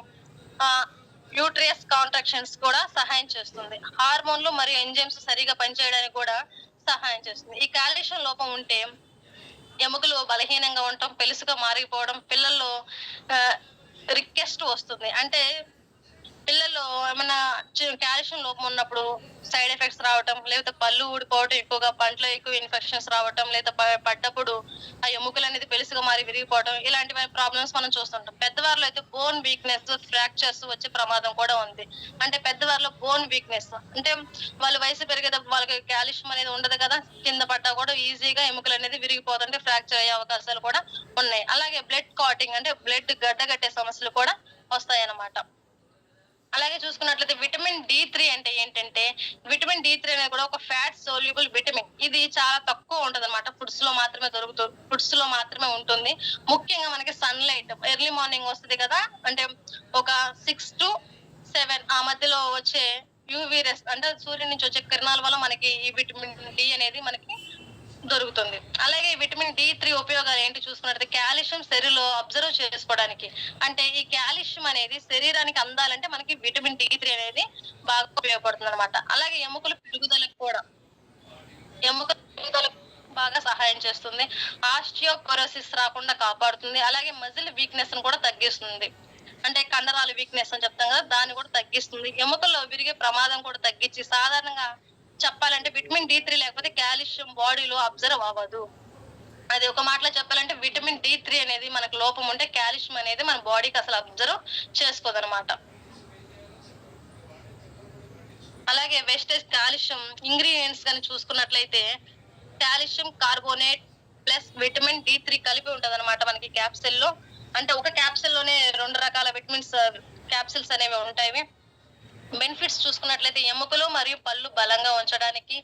యూట్రియస్ కాంట్రాక్షన్స్ కూడా సహాయం చేస్తుంది. హార్మోన్లు మరియు ఎంజైమ్స్ సరిగా పనిచేయడానికి కూడా సహాయం చేస్తుంది. ఈ కాల్షియం లోపం ఉంటే ఎముకలు బలహీనంగా ఉండటం, పెలుసుగా మారిపోవడం, పిల్లల్లో రిక్వెస్ట్ వస్తుంది. అంటే పిల్లల్లో ఏమన్నా కాల్షియం లోపం ఉన్నప్పుడు సైడ్ ఎఫెక్ట్స్ రావటం, లేకపోతే పళ్ళు ఊడిపోవటం, ఎక్కువగా పంటలో ఎక్కువ ఇన్ఫెక్షన్స్ రావటం, లేదా పడ్డప్పుడు ఆ ఎముకలు అనేది పెలుసుగా మారి విరిగిపోవడం, ఇలాంటి ప్రాబ్లమ్స్ మనం చూస్తుంటాం. పెద్దవారిలో అయితే బోన్ వీక్నెస్, ఫ్రాక్చర్స్ వచ్చే ప్రమాదం కూడా ఉంది. అంటే పెద్దవారిలో బోన్ వీక్నెస్ అంటే వాళ్ళ వయసు పెరిగేటప్పుడు వాళ్ళకి కాల్షియం అనేది ఉండదు కదా, కింద పడ్డా కూడా ఈజీగా ఎముకలు అనేది విరిగిపోతుంటే ఫ్రాక్చర్ అయ్యే అవకాశాలు కూడా ఉన్నాయి. అలాగే బ్లడ్ క్లాటింగ్ అంటే బ్లడ్ గడ్డగట్టే సమస్యలు కూడా వస్తాయి అన్నమాట. అలాగే చూసుకున్నట్లయితే విటమిన్ డి3 అంటే ఏంటంటే విటమిన్ డి3 అనేది కూడా ఒక ఫ్యాట్ సోల్యూబుల్ విటమిన్. ఇది చాలా తక్కువ ఉంటది అనమాట, ఫుడ్స్ లో మాత్రమే ఉంటుంది. ముఖ్యంగా మనకి సన్ లైట్ ఎర్లీ మార్నింగ్ వస్తుంది కదా, అంటే ఒక 6 to 7 ఆ మధ్యలో వచ్చే యూవీ రేస్ అంటే సూర్యుడి నుంచి వచ్చే కిరణాల వల్ల మనకి ఈ విటమిన్ డి అనేది మనకి దొరుకుతుంది. అలాగే విటమిన్ డి3 ఉపయోగాలు ఏంటి చూసుకున్నట్లయితే కాల్షియం శరీరంలో అబ్జర్వ్ చేసుకోవడానికి. అంటే ఈ కాల్షియం అనేది శరీరానికి అందాలంటే మనకి విటమిన్ డి3 అనేది బాగా ఉపయోగపడుతుంది అనమాట. అలాగే ఎముకల పెరుగుదలకు బాగా సహాయం చేస్తుంది. ఆస్టియోపోరోసిస్ రాకుండా కాపాడుతుంది. అలాగే మజిల్ వీక్నెస్ ను కూడా తగ్గిస్తుంది. అంటే కండరాల వీక్నెస్ అని చెప్తాం కదా, దాన్ని కూడా తగ్గిస్తుంది. ఎముకల్లో విరిగే ప్రమాదం కూడా తగ్గించి, సాధారణంగా చెప్పాలంటే విటమిన్ డి3 లేకపోతే కాల్షియం బాడీలో అబ్జర్వ్ అవ్వదు. అది ఒక మాటలో చెప్పాలంటే విటమిన్ డి3 అనేది మనకు లోపం ఉంటే కాల్షియం అనేది మన బాడీకి అసలు అబ్జర్వ్ చేసుకోదన్నమాట. అలాగే వేస్టేజ్ కాల్షియం ఇంగ్రీడియంట్స్ కానీ చూసుకున్నట్లయితే కాల్షియం కార్బోనేట్ ప్లస్ విటమిన్ డి3 కలిపి ఉంటది అనమాట మనకి క్యాప్సూల్ లో. అంటే ఒక క్యాప్సూల్ లోనే 2 రకాల విటమిన్స్ క్యాప్సూల్స్ అనేవి ఉంటాయి. బెనిఫిట్స్ చూసుకున్నట్లయితే ఎముకలు మరియు పళ్ళు బలంగా ఉంచడానికి,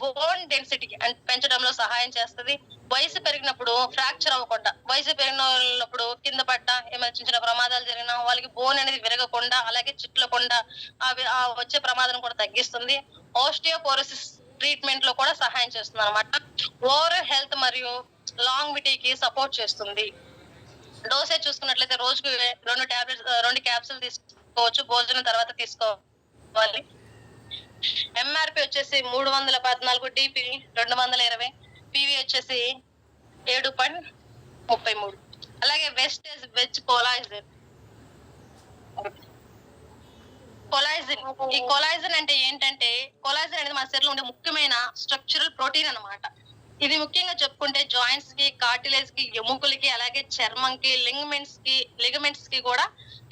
బోన్ డెన్సిటీ పెంచడంలో సహాయం చేస్తది. వయసు పెరిగినప్పుడు ఫ్రాక్చర్ అవ్వకుండా, వయసు పెరిగినప్పుడు కింద పడ్డ ఏమైనా చిన్న చిన్న ప్రమాదాలు జరిగినా వాళ్ళకి బోన్ అనేది విరగకుండా, అలాగే చిట్లకుండా అవి వచ్చే ప్రమాదం కూడా తగ్గిస్తుంది. ఓస్టియోపోరోసిస్ ట్రీట్మెంట్ లో కూడా సహాయం చేస్తుంది అనమాట. ఓవరాల్ హెల్త్ మరియు లాంగ్విటీకి సపోర్ట్ చేస్తుంది. డోసేజ్ చూసుకున్నట్లయితే రోజుకు 2 టాబ్లెట్స్ 2 క్యాప్సూల్ తీసుకోవచ్చు. భోజనం తర్వాత తీసుకోవాలి. ఎంఆర్పి వచ్చేసి 314, డిపి 220, పివి వచ్చేసి 7.33. అలాగే వెస్టేజ్ వెజ్ కొలాజిన్. ఈ కొలాజిన్ అంటే ఏంటంటే, కొలాజిన్ అనేది మన శరీరంలో ఉండే ముఖ్యమైన స్ట్రక్చరల్ ప్రోటీన్ అన్నమాట. ఇది ముఖ్యంగా చెప్పుకుంటే జాయింట్స్ కి, కార్టిలేజ్ కి, ఎముకలకి, అలాగే చర్మంకి, లిగమెంట్స్ కి కూడా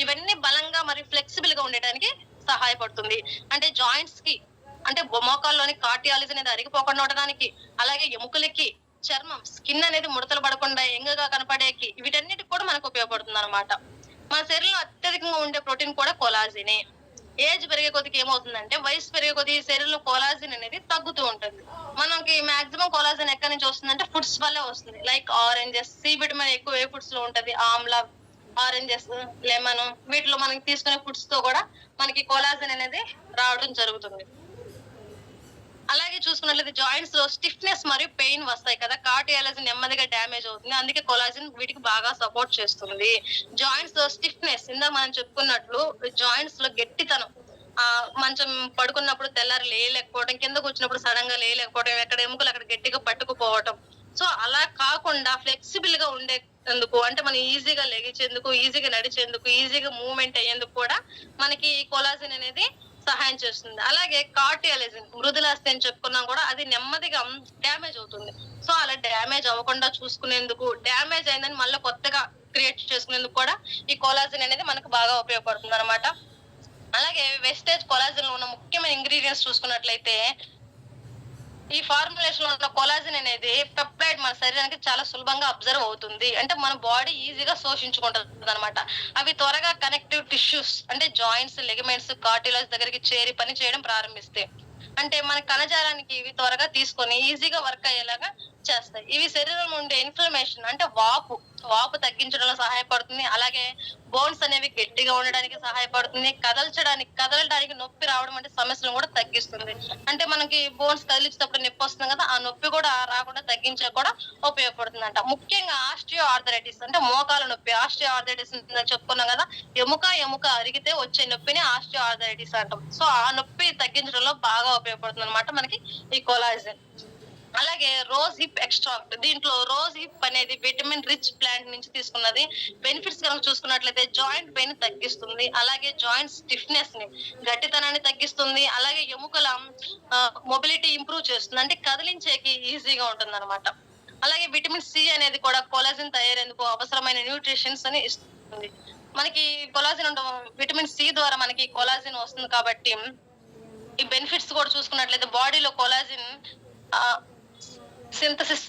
ఇవన్నీ బలంగా మరియు ఫ్లెక్సిబుల్ గా ఉండటానికి సహాయపడుతుంది. అంటే జాయింట్స్ కి, అంటే మోకాల్లోని కార్టియాలజీ అనేది అరిగిపోకుండా ఉండడానికి, అలాగే ఎముకలకి, చర్మం స్కిన్ అనేది ముడతలు పడకుండా ఎంగగా కనపడేకి, వీటన్నిటికి కూడా మనకు ఉపయోగపడుతుంది అనమాట. మన శరీరంలో అత్యధికంగా ఉండే ప్రోటీన్ కూడా కొలాజినే. ఏజ్ పెరిగే కొద్దికి ఏమవుతుందంటే, వయసు పెరిగే కొద్ది శరీరంలో కొలాజిన్ అనేది తగ్గుతూ ఉంటుంది. మనకి మాక్సిమం కొలాజిన్ ఎక్కడి నుంచి వస్తుందంటే ఫుడ్స్ వల్లే వస్తుంది. లైక్ ఆరెంజెస్, సి విటమిన్ ఎక్కువ ఏ ఫుడ్స్ లో ఉంటది, ఆమ్లా, ఆరెంజెస్, లెమన్, వీటిలో మనకి తీసుకునే ఫుడ్స్ తో కూడా మనకి కొలాజిన్ అనేది రావడం జరుగుతుంది. అలాగే చూసుకున్నట్లయితే జాయింట్స్ లో స్టిఫ్నెస్ మరియు పెయిన్ వస్తాయి కదా, కార్టియాలజీ నెమ్మదిగా డ్యామేజ్ అవుతుంది. అందుకే కొలాజిన్ వీటికి బాగా సపోర్ట్ చేస్తుంది. జాయింట్స్ లో స్టిఫ్నెస్, ఇందా మనం చెప్పుకున్నట్లు జాయింట్స్ లో గట్టితనం, మంచం పడుకున్నప్పుడు తెల్లారి లేయలేకపోవడం, కింద కూర్చున్నప్పుడు సడన్ గా లేయలేకపోవడం, ఎక్కడ ఎముకలు అక్కడ గట్టిగా పట్టుకుపోవటం. సో అలా కాకుండా ఫ్లెక్సిబుల్ గా ఉండేందుకు, అంటే మనం ఈజీగా లెగించేందుకు, ఈజీగా నడిచేందుకు, ఈజీగా మూవ్మెంట్ అయ్యేందుకు కూడా మనకి కొలాజిన్ అనేది సహాయం చేస్తుంది. అలాగే కార్టియాలజిన్, మృదులాస్థి అని చెప్పుకున్నాం కూడా, అది నెమ్మదిగా డ్యామేజ్ అవుతుంది. సో అలా డ్యామేజ్ అవ్వకుండా చూసుకునేందుకు, డ్యామేజ్ అయిందని మళ్ళీ కొత్తగా క్రియేట్ చేసుకునేందుకు కూడా ఈ కొలాజిన్ అనేది మనకు బాగా ఉపయోగపడుతుంది అనమాట. అలాగే వెస్టేజ్ కొలాజిన్ లో ఉన్న ముఖ్యమైన ఇంగ్రీడియంట్స్ చూసుకున్నట్లయితే, ఈ ఫార్ములేషన్ లో ఉన్న కొలాజిన్ అనేది పెప్టైడ్ మన శరీరానికి చాలా సులభంగా అబ్జర్వ్ అవుతుంది. అంటే మన బాడీ ఈజీగా శోషించుకుంటుంది అనమాట. అవి త్వరగా కనెక్టివ్ టిష్యూస్, అంటే జాయింట్స్, లిగమెంట్స్, కార్టిలేజ్ దగ్గరికి చేరి పని చేయడం ప్రారంభిస్తాయి. అంటే మన కణజాలానికి ఇవి త్వరగా తీసుకొని ఈజీగా వర్క్ అయ్యేలాగా చేస్తాయి. ఇవి శరీరంలో ఉండే ఇన్ఫ్లమేషన్, అంటే వాపు తగ్గించడంలో సహాయపడుతుంది. అలాగే బోన్స్ అనేవి గట్టిగా ఉండడానికి సహాయపడుతుంది. కదలడానికి నొప్పి రావడం అంటే సమస్యలను కూడా తగ్గిస్తుంది. అంటే మనకి బోన్స్ కదిలించేటప్పుడు నొప్పి వస్తుంది కదా, ఆ నొప్పి కూడా రాకుండా తగ్గించే కూడా ఉపయోగపడుతుందంట. ముఖ్యంగా ఆస్టియో ఆర్థరైటిస్, అంటే మోకాల నొప్పి. ఆస్టియో ఆర్థరైటిస్ చెప్పుకున్నాం కదా, ఎముక అరిగితే వచ్చే నొప్పిని ఆస్టియో ఆర్థరైటిస్ అంటాం. సో ఆ నొప్పి తగ్గించడంలో బాగా ఉపయోగపడుతుంది అనమాట మనకి ఈ కొలాజిన్. అలాగే రోజ్ హిప్ ఎక్స్ట్రాక్ట్, దీంట్లో రోజ్ హిప్ అనేది విటమిన్ రిచ్ ప్లాంట్ నుంచి తీసుకున్నది. బెనిఫిట్స్ కనుక చూసుకున్నట్లయితే జాయింట్ పెయిన్ తగ్గిస్తుంది, అలాగే జాయింట్ స్టిఫ్నెస్ ని, గట్టితనాన్ని తగ్గిస్తుంది, అలాగే ఎముకల మొబిలిటీ ఇంప్రూవ్ చేస్తుంది, అంటే కదిలించేకి ఈజీగా ఉంటుంది అనమాట. అలాగే విటమిన్ సి అనేది కూడా కొలాజిన్ తయారేందుకు అవసరమైన న్యూట్రిషన్స్ అని ఇస్తుంది. మనకి కొలాజిన్ విటమిన్ సి ద్వారా మనకి కొలాజిన్ వస్తుంది కాబట్టి, ఈ బెనిఫిట్స్ కూడా చూసుకున్నట్లయితే బాడీలో కొలాజిన్ సింథసిస్,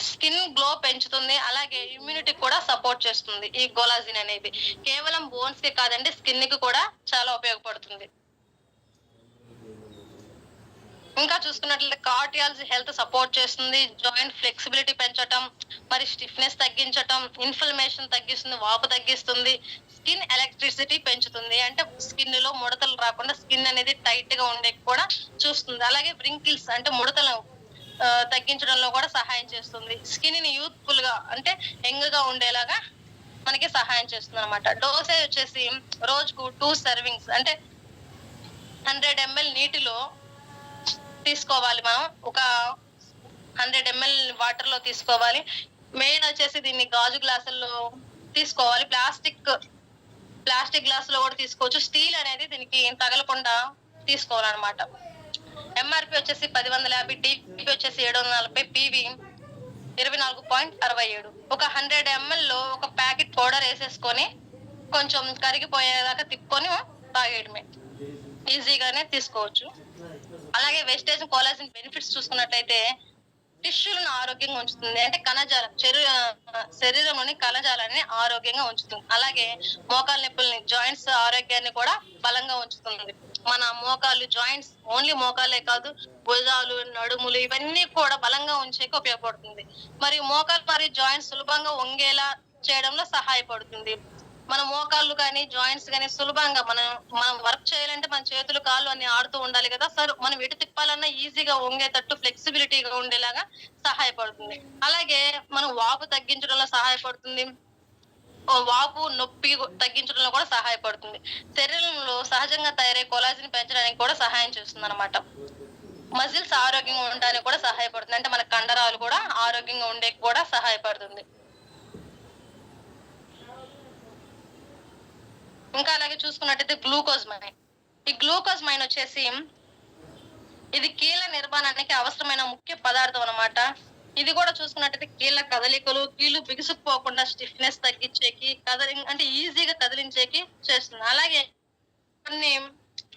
స్కిన్ గ్లో పెంచుతుంది, అలాగే ఇమ్యూనిటీ కూడా సపోర్ట్ చేస్తుంది. ఈ కొలాజిన్ అనేది కేవలం బోన్స్ కి కాదండి, స్కిన్ కి కూడా చాలా ఉపయోగపడుతుంది. ఇంకా చూసుకున్నట్లయితే కార్డియాలజీ హెల్త్ సపోర్ట్ చేస్తుంది, జాయింట్ ఫ్లెక్సిబిలిటీ పెంచటం, మరి స్టిఫ్నెస్ తగ్గించటం, ఇన్ఫ్లమేషన్ తగ్గిస్తుంది, వాపు తగ్గిస్తుంది, స్కిన్ ఎలక్ట్రిసిటీ పెంచుతుంది, అంటే స్కిన్ లో ముడతలు రాకుండా స్కిన్ అనేది టైట్ గా ఉండే కూడా చూస్తుంది. అలాగే వ్రింకిల్స్, అంటే ముడతలు తగ్గించడంలో కూడా సహాయం చేస్తుంది. స్కిన్ ని యూత్ఫుల్ గా, అంటే యంగ్ గా ఉండేలాగా మనకి సహాయం చేస్తుంది అనమాట. డోసేజ్ వచ్చేసి రోజుకు 2 సర్వింగ్స్, అంటే 100 ml నీటిలో తీసుకోవాలి. మనం ఒక 100 ml వాటర్ లో తీసుకోవాలి. మెయిన్ వచ్చేసి దీన్ని గాజు గ్లాసుల్లో తీసుకోవాలి. ప్లాస్టిక్ గ్లాస్ లో కూడా తీసుకోవచ్చు. స్టీల్ అనేది దీనికి తగలకుండా తీసుకోవాలన్నమాట. ఎంఆర్పి వచ్చేసి 1050, డిపి వచ్చేసి 740, పివి 24.67. ఒక 100 ml లో ఒక ప్యాకెట్ పౌడర్ వేసేసుకొని కొంచెం కరిగిపోయేదాకా తిప్పుకొని తాగేయడమే, ఈజీగానే తీసుకోవచ్చు. అలాగే వెస్టేజ్ కొలాజిన్ బెనిఫిట్స్ చూసుకున్నట్లయితే, టిష్యూలను ఆరోగ్యంగా ఉంచుతుంది. అంటే కణజాలం శరీరంలోని కణజాలాన్ని ఆరోగ్యంగా ఉంచుతుంది. అలాగే మోకాలు నొప్పుల్ని జాయింట్స్ ఆరోగ్యాన్ని కూడా బలంగా ఉంచుతుంది. మన మోకాలు జాయింట్స్ ఓన్లీ మోకాలే కాదు, భుజాలు, నడుములు ఇవన్నీ కూడా బలంగా ఉంచేకి ఉపయోగపడుతుంది. మరియు మోకాలు మరియు జాయింట్స్ సులభంగా వంగేలా చేయడంలో సహాయపడుతుంది. మన మోకాళ్ళు కానీ జాయింట్స్ కానీ సులభంగా మనం వర్క్ చేయాలంటే మన చేతులు కాళ్ళు అన్ని ఆడుతూ ఉండాలి కదా. సరే మనం ఎటు తిప్పాలన్నా ఈజీగా వంగేటట్టు ఫ్లెక్సిబిలిటీగా ఉండేలాగా సహాయపడుతుంది. అలాగే మనం వాపు తగ్గించడంలో సహాయపడుతుంది. వాపు నొప్పి తగ్గించడంలో కూడా సహాయపడుతుంది. శరీరంలో సహజంగా తయారయ్యే కొలాజిన్ పెంచడానికి కూడా సహాయం చేస్తుంది అనమాట. మజిల్స్ ఆరోగ్యంగా ఉండడానికి కూడా సహాయపడుతుంది. అంటే మన కండరాలు కూడా ఆరోగ్యంగా ఉండే కూడా సహాయపడుతుంది. ఇంకా అలాగే చూసుకున్నట్టయితే గ్లూకోజ్ మైన్. ఈ గ్లూకోజ్ మైన్ వచ్చేసి ఇది కీళ్ళ నిర్మాణానికి అవసరమైన ముఖ్య పదార్థం అన్నమాట. ఇది కూడా చూసుకున్నట్టయితే కీళ్ళ కదలికలు, కీళ్ళు బిగుసుకుపోకుండా స్టిఫ్నెస్ తగ్గించేకి, అంటే ఈజీగా కదిలించేకి చేస్తుంది. అలాగే కొన్ని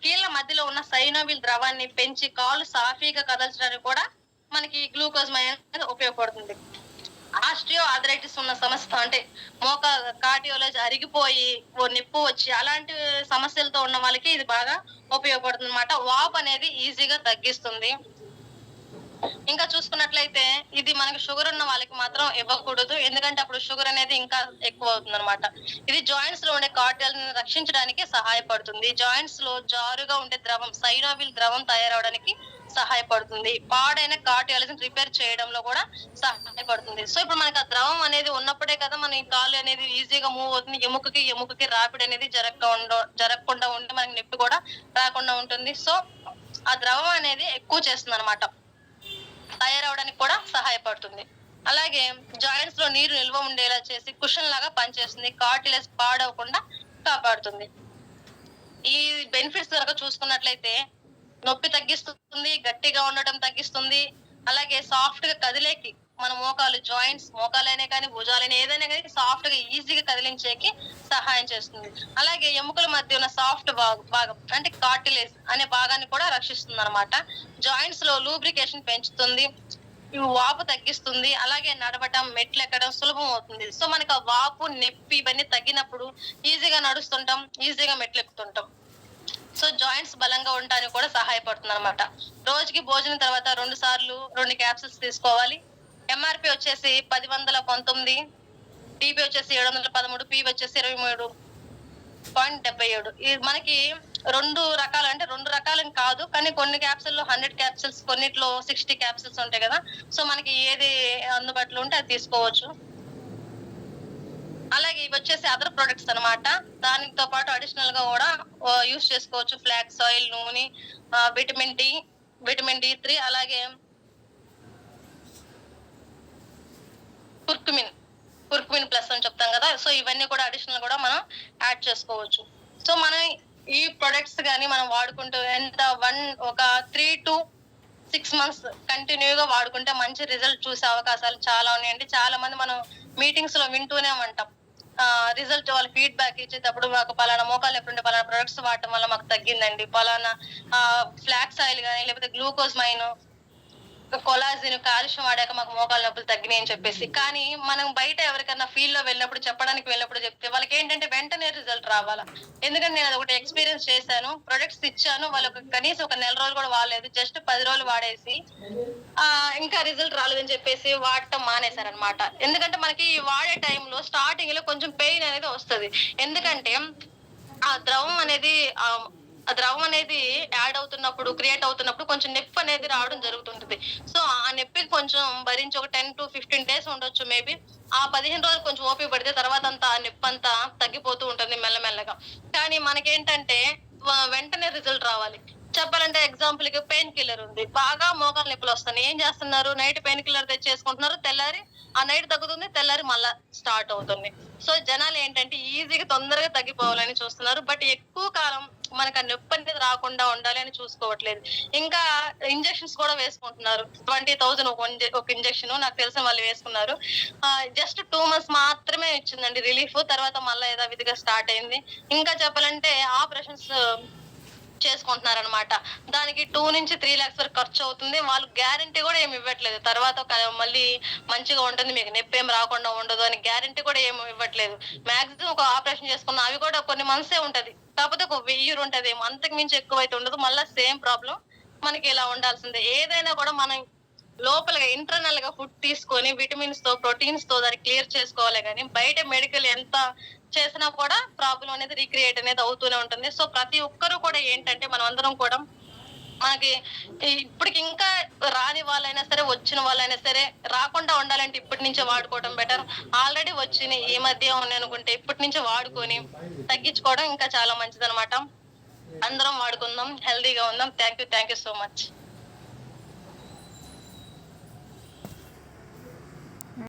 కీళ్ళ మధ్యలో ఉన్న సైనోవిల్ ద్రవాన్ని పెంచి కాళ్ళు సాఫీగా కదల్చడానికి కూడా మనకి గ్లూకోజ్ మైన్ ఉపయోగపడుతుంది. ఆస్ట్రియో ఆర్థరైటిస్ ఉన్న సమస్య అంటే కార్డియాలజీ అరిగిపోయి నొప్పి వచ్చి అలాంటి సమస్యలతో ఉన్న వాళ్ళకి ఇది బాగా ఉపయోగపడుతుంది అన్నమాట. వాపు అనేది ఈజీగా తగ్గిస్తుంది. ఇంకా చూసుకున్నట్లయితే ఇది మనకి షుగర్ ఉన్న వాళ్ళకి మాత్రం ఇవ్వకూడదు. ఎందుకంటే అప్పుడు షుగర్ అనేది ఇంకా ఎక్కువ అవుతుంది అనమాట. ఇది జాయింట్స్ లో ఉండే కార్డియాలను రక్షించడానికి సహాయపడుతుంది. జాయింట్స్ లో జారుగా ఉండే ద్రవం సైనోవిల్ ద్రవం తయారవడానికి సహాయపడుతుంది. పాడైన కార్డియాలజీని రిపేర్ చేయడంలో కూడా సహాయపడుతుంది. సో ఇప్పుడు మనకి ఆ ద్రవం అనేది ఉన్నప్పుడే కదా మన ఈ కాలు అనేది ఈజీగా మూవ్ అవుతుంది. ఎముకకి రాపిడి అనేది జరగకుండా ఉంటే మనకి నొప్పి కూడా రాకుండా ఉంటుంది. సో ఆ ద్రవం అనేది ఎక్కువ చేస్తుంది అనమాట, తయారవడానికి కూడా సహాయపడుతుంది. అలాగే జాయింట్స్ లో నీరు నిల్వ ఉండేలా చేసి కుషన్ లాగా పనిచేస్తుంది. కార్టిలేజ్ పాడవకుండా కాపాడుతుంది. ఈ బెనిఫిట్స్ కనుక చూసుకున్నట్లయితే నొప్పి తగ్గిస్తుంది, గట్టిగా ఉండటం తగ్గిస్తుంది. అలాగే సాఫ్ట్ గా కదిలేకి మన మోకాలు జాయింట్స్, మోకాలైనా కానీ భుజాలైనా ఏదైనా కానీ సాఫ్ట్ గా ఈజీగా కదిలించేకి సహాయం చేస్తుంది. అలాగే ఎముకల మధ్య ఉన్న సాఫ్ట్ భాగం అంటే కార్టిలేజ్ అనే భాగాన్ని కూడా రక్షిస్తుంది అనమాట. జాయింట్స్ లో లూబ్రికేషన్ పెంచుతుంది, ఇవి వాపు తగ్గిస్తుంది. అలాగే నడవటం, మెట్లు ఎక్కడం సులభం అవుతుంది. సో మనకి ఆ వాపు, నొప్పి ఇవన్నీ తగ్గినప్పుడు ఈజీగా నడుస్తుంటాం, ఈజీగా మెట్లు ఎక్కుతుంటాం. సో జాయింట్స్ బలంగా ఉండడానికి కూడా సహాయపడుతుంది అనమాట. రోజుకి భోజనం తర్వాత 2 సార్లు 2 క్యాప్సిల్స్ తీసుకోవాలి. ఎంఆర్పి వచ్చేసి 1019, టీపీ వచ్చేసి 713, పీ వచ్చేసి 23.77. ఇది మనకి 2 రకాలు, అంటే 2 రకాలని కాదు కానీ కొన్ని క్యాప్సిల్లో 100 క్యాప్సిల్స్, కొన్నిట్లో 60 క్యాప్సిల్స్ ఉంటాయి కదా. సో మనకి ఏది అందుబాటులో ఉంటే అది తీసుకోవచ్చు. అలాగే ఇవి వచ్చేసి అదర్ ప్రొడక్ట్స్ అనమాట. దానితో పాటు అడిషనల్ గా కూడా యూస్ చేసుకోవచ్చు. ఫ్లాక్స్ ఆయిల్, నూనె, విటమిన్ D3, అలాగే కుర్కుమిన్ ప్లస్ అని చెప్తాం కదా. సో ఇవన్నీ కూడా అడిషనల్ కూడా మనం యాడ్ చేసుకోవచ్చు. సో మనం ఈ ప్రొడక్ట్స్ గానీ మనం వాడుకుంటూ ఒక 3 to 6 months కంటిన్యూగా వాడుకుంటే మంచి రిజల్ట్ చూసే అవకాశాలు చాలా ఉన్నాయండి. చాలా మంది మనం మీటింగ్స్ లో వింటూనే ఉంటాం. రిజల్ట్ వాళ్ళ ఫీడ్బ్యాక్ ఇచ్చేటప్పుడు మాకు పలానా మోకాలు ఎప్పుడుంటే పలానా ప్రొడక్ట్స్ వాడటం వల్ల మాకు తగ్గిందండి, పలానా ఫ్లాక్స్ ఆయిల్ కానీ లేకపోతే గ్లూకోజ్ మైన్, కొలాజిన్, కాల్షియం వాడాక మాకు మోకాలు నొప్పులు తగ్గినాయి అని చెప్పేసి. కానీ మనం బయట ఎవరికైనా ఫీల్డ్ లో వెళ్ళినప్పుడు చెప్పడానికి చెప్తే వాళ్ళకి ఏంటంటే వెంటనే రిజల్ట్ రావాలా. ఎందుకంటే నేను అదొకటి ఎక్స్పీరియన్స్ చేశాను. ప్రొడక్ట్స్ ఇచ్చాను, వాళ్ళకి కనీసం ఒక నెల రోజులు కూడా వాడలేదు, జస్ట్ 10 రోజులు వాడేసి ఇంకా రిజల్ట్ రాలేదని చెప్పేసి వాడటం మానేశారనమాట. ఎందుకంటే మనకి వాడే టైంలో స్టార్టింగ్ లో కొంచెం పెయిన్ అనేది వస్తుంది. ఎందుకంటే ఆ ద్రవం అనేది యాడ్ అవుతున్నప్పుడు, క్రియేట్ అవుతున్నప్పుడు కొంచెం నొప్పి అనేది రావడం జరుగుతుంటది. సో ఆ నొప్పికి కొంచెం భరించి ఒక 10 to 15 days ఉండొచ్చు మేబీ. ఆ 15 రోజులు కొంచెం ఓపిక పడితే తర్వాత అంతా నొప్పి అంతా తగ్గిపోతూ ఉంటుంది మెల్లమెల్లగా. కానీ మనకేంటంటే వెంటనే రిజల్ట్ రావాలి. చెప్పాలంటే ఎగ్జాంపుల్ కి పెయిన్ కిల్లర్ ఉంది, బాగా మోకాలు నొప్పులు వస్తున్నాయి, ఏం చేస్తున్నారు, నైట్ పెయిన్ కిల్లర్ తెచ్చేసుకుంటున్నారు, తెల్లారి ఆ నైట్ తగ్గుతుంది, తెల్లారి మళ్ళా స్టార్ట్ అవుతుంది. సో జనాలు ఏంటంటే ఈజీగా తొందరగా తగ్గిపోవాలని చూస్తున్నారు, బట్ ఎక్కువ కాలం మనకు ఆ నొప్పి అనేది రాకుండా ఉండాలి అని చూసుకోవట్లేదు. ఇంకా ఇంజెక్షన్స్ కూడా వేసుకుంటున్నారు. 20,000 ఒక ఇంజెక్షన్ నాకు తెలిసిన వాళ్ళు వేసుకున్నారు. జస్ట్ 2 months మాత్రమే ఇచ్చిందండి రిలీఫ్, తర్వాత మళ్ళీ యథావిధిగా స్టార్ట్ అయింది. ఇంకా చెప్పాలంటే ఆపరేషన్స్ చేసుకుంటున్నారనమాట. దానికి 2-3 లాక్స్ వరకు ఖర్చు అవుతుంది. వాళ్ళు గ్యారంటీ కూడా ఏమి ఇవ్వట్లేదు. తర్వాత మళ్ళీ మంచిగా ఉంటుంది, మీకు నొప్పేం రాకుండా ఉండదు అని గ్యారంటీ కూడా ఏమి ఇవ్వట్లేదు. మాక్సిమం ఒక ఆపరేషన్ చేసుకున్న అవి కూడా కొన్ని మంత్సే ఉంటది. కాకపోతే ఒక 1000 ఉంటదేమో, అంతకు మించి ఎక్కువైతే ఉండదు. మళ్ళా సేమ్ ప్రాబ్లమ్ మనకి ఇలా ఉండాల్సిందే. ఏదైనా కూడా మనం లోపలగా ఇంటర్నల్ గా ఫుడ్ తీసుకొని విటమిన్స్ తో, ప్రోటీన్స్ తో దాన్ని క్లియర్ చేసుకోవాలి గానీ, బయట మెడికల్ ఎంత చేసినా కూడా ప్రాబ్లం అనేది రీక్రియేట్ అనేది అవుతూనే ఉంటుంది. సో ప్రతి ఒక్కరు కూడా ఏంటంటే మనం అందరం కూడా మనకి ఇప్పటికి ఇంకా రాని వాళ్ళైనా సరే, వచ్చిన వాళ్ళైనా సరే రాకుండా ఉండాలంటే ఇప్పటి నుంచే వాడుకోవడం బెటర్. ఆల్రెడీ వచ్చినాయి ఈ మధ్య ఉన్నాయి అనుకుంటే ఇప్పటి నుంచే వాడుకొని తగ్గించుకోవడం ఇంకా చాలా మంచిదన్నమాట. అందరం వాడుకుందాం, హెల్దీగా ఉందాం. Thank you so much.